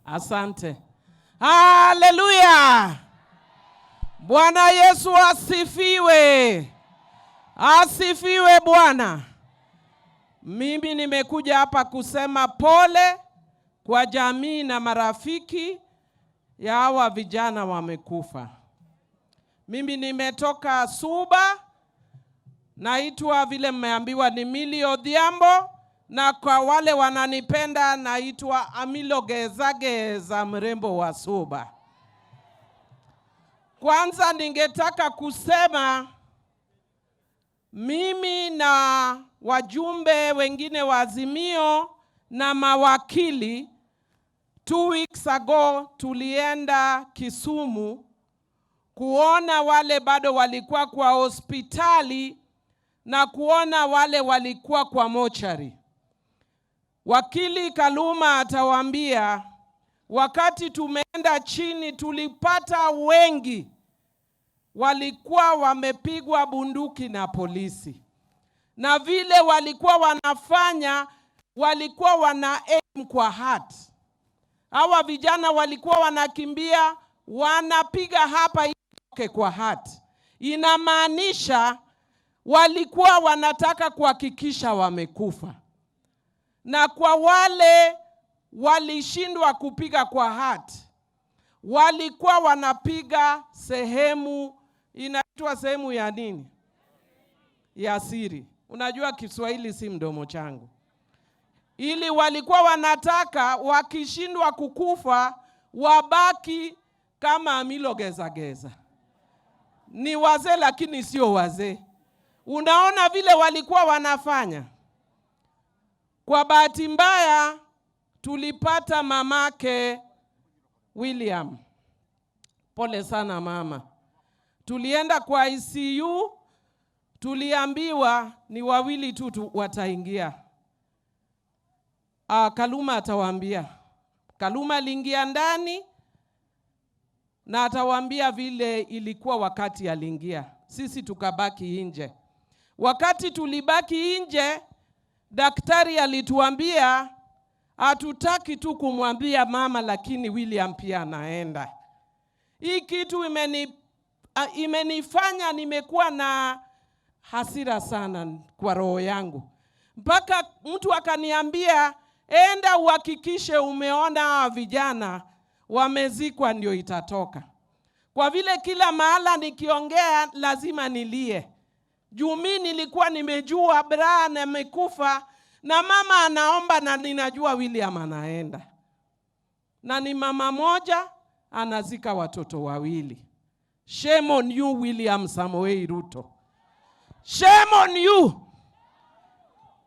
Asante. Haleluya. Bwana Yesu asifiwe. Asifiwe Bwana. Mimi nimekuja hapa kusema pole kwa jamii na marafiki ya hawa vijana wamekufa. Mimi nimetoka Suba, naitwa vile mmeambiwa ni Milly Odhiambo, na kwa wale wananipenda naitwa Amilogezageza mrembo wa Suba. Kwanza ningetaka kusema mimi na wajumbe wengine wa Azimio na mawakili 2 weeks ago tulienda Kisumu kuona wale bado walikuwa kwa hospitali na kuona wale walikuwa kwa mochari. Wakili Kaluma atawaambia wakati tumeenda chini tulipata wengi walikuwa wamepigwa bunduki na polisi. Na vile walikuwa wanafanya, walikuwa wana aim kwa heart. Hawa vijana walikuwa wanakimbia, wanapiga hapa itoke kwa heart. Inamaanisha walikuwa wanataka kuhakikisha wamekufa. Na kwa wale walishindwa kupiga kwa heart, walikuwa wanapiga sehemu, inaitwa sehemu ya nini? Ya siri. Unajua Kiswahili si mdomo changu. Ili walikuwa wanataka wakishindwa kukufa wabaki kama Amilogezageza. Ni wazee lakini sio wazee. Unaona vile walikuwa wanafanya. Kwa bahati mbaya tulipata mamake William. Pole sana mama. Tulienda kwa ICU, tuliambiwa ni wawili tu wataingia. Kaluma atawaambia. Kaluma aliingia ndani na atawaambia vile ilikuwa wakati aliingia. Sisi tukabaki nje. Wakati tulibaki nje, daktari alituambia hatutaki tu kumwambia mama lakini William pia anaenda. Hii kitu imenifanya nimekuwa na hasira sana kwa roho yangu. Mpaka mtu akaniambia enda uhakikishe umeona vijana wamezikwa ndio itatoka. Kwa vile kila mahala nikiongea lazima nilie. Juu mimi nilikuwa nimejua Brian amekufa na mama anaomba na ninajua William anaenda. Na ni mama moja anazika watoto wawili. Shame on you William Samoei Ruto. Shame on you.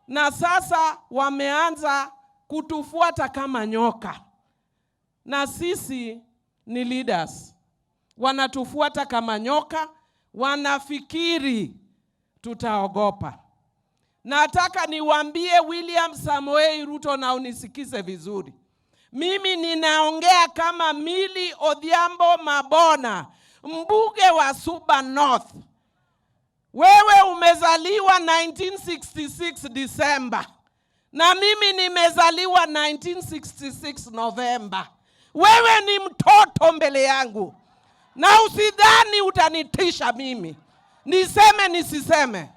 Na sasa wameanza kutufuata kama nyoka. Na sisi ni leaders. Wanatufuata kama nyoka, wanafikiri tutaogopa. Nataka niwaambie William Samoei Ruto na unisikize vizuri. Mimi ninaongea kama Milly Odhiambo Mabona, mbunge wa Suba North. Wewe umezaliwa 1966 December. Na mimi nimezaliwa 1966 November. Wewe ni mtoto mbele yangu. Na usidhani utanitisha mimi. Niseme nisiseme.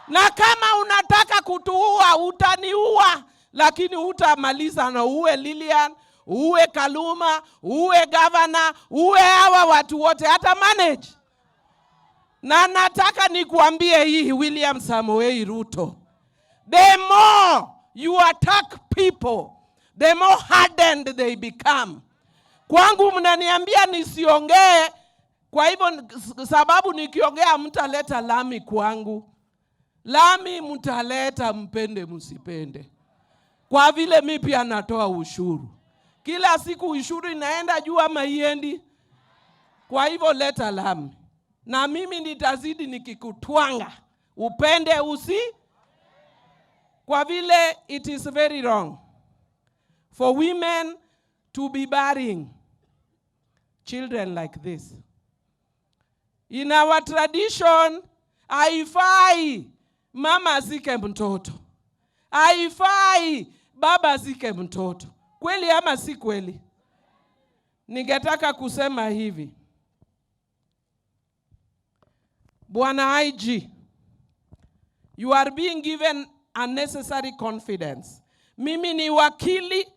Na kama unataka kutuua, utaniua. Lakini utamaliza na uwe Lilian, uwe Kaluma, uwe governor, uwe hawa watu wote. Hata manage. Na nataka nikuambie hii William Samoei Ruto. The more you attack people, the more hardened they become. Kwangu mnaniambia nisiongee, kwa hivyo sababu nikiongea mtaleta lami kwangu. Lami mtaleta mpende msipende. Kwa vile mimi pia natoa ushuru. Kila siku ushuru inaenda juu ama iendi. Kwa hivyo leta lami. Na mimi nitazidi nikikutwanga. Upende usi. Kwa vile it is very wrong for women to be burying children like this. In our tradition, haifai mama azike mtoto. Haifai baba azike mtoto. Kweli ama si kweli? ningetaka kusema hivi. Bwana IG, you are being given unnecessary confidence. Mimi ni wakili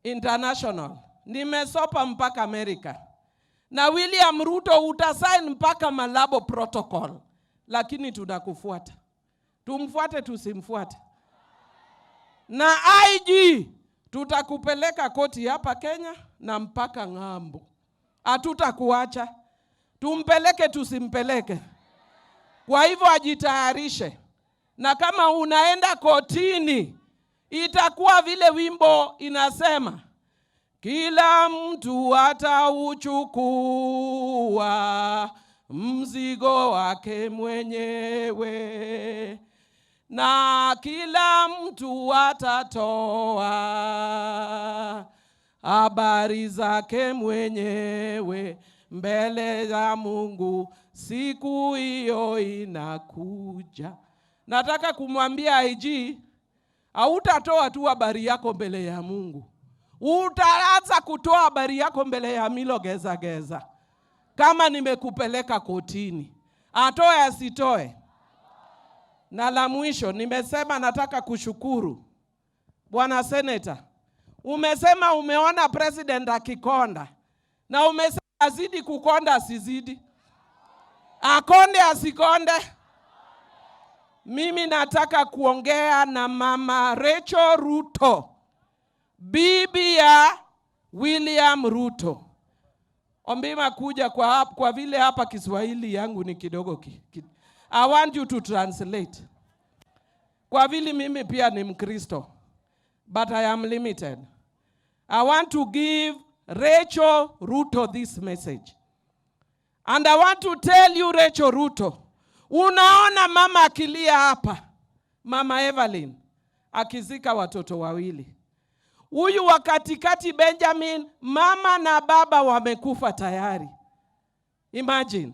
international. Nimesopa mpaka Amerika. Na William Ruto utasign mpaka Malabo protocol. Lakini tunakufuata. Tumfuate tusimfuate. Na IG tutakupeleka koti hapa Kenya na mpaka ng'ambo. Hatutakuacha. Tumpeleke tusimpeleke. Kwa hivyo ajitayarishe. Na kama unaenda kotini, itakuwa vile wimbo inasema, kila mtu atauchukua mzigo wake mwenyewe, na kila mtu atatoa habari zake mwenyewe mbele za Mungu. Siku hiyo inakuja. Nataka kumwambia IG, hautatoa tu habari yako mbele ya Mungu. Utaanza kutoa habari yako mbele ya Milo geza. Kama nimekupeleka kotini, atoe asitoe. Na la mwisho, nimesema nataka kushukuru. Bwana Senator, umesema umeona president akikonda. Na umesema azidi kukonda asizidi. Akonde asikonde. Mimi nataka kuongea na Mama Rachel Ruto, bibi ya William Ruto. Ombima kuja kwa vile hapa Kiswahili yangu ni kidogo. I want you to translate. Kwa vile mimi pia ni Mkristo, but I am limited. I want to give Rachel Ruto this message. And I want to tell you, Rachel Ruto, unaona mama akilia hapa, Mama Evelyn, akizika watoto wawili. Huyu wa katikati Benjamin, mama na baba wamekufa tayari. Imagine.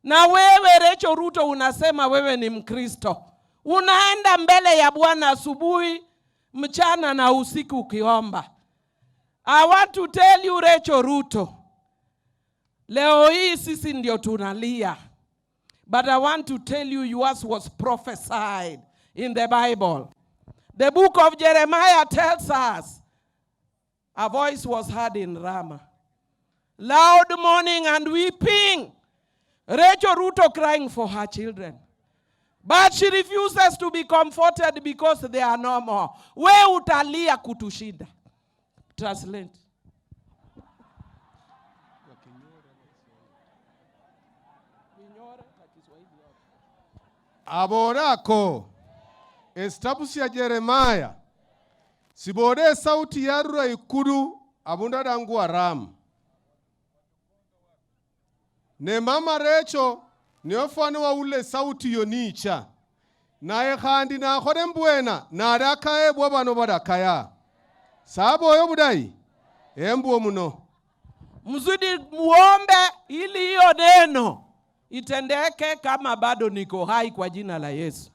Na wewe Rachel Ruto unasema wewe ni Mkristo. Unaenda mbele ya Bwana asubuhi, mchana na usiku ukiomba. I want to tell you, Rachel Ruto, leo hii sisi ndio tunalia. But I want to tell you, yours was prophesied in the Bible. The book of Jeremiah tells us, a voice was heard in Ramah, loud mourning and weeping. Rachel Ruto crying for her children. But she refuses to be comforted because they are no more. We utalia kutushinda. Translate. Aborako estabusi ya Jeremiah sibode sauti yarura ikuru abunda dangu aram. Ne Mama Rachel niofano wa ule sauti yonicha. Na ekhandi na khore mbwena na adakae bwabano badakaya. Sabo yo budai embuo muno. Mzudi muombe ili hiyo neno itendeke kama bado niko hai kwa jina la Yesu.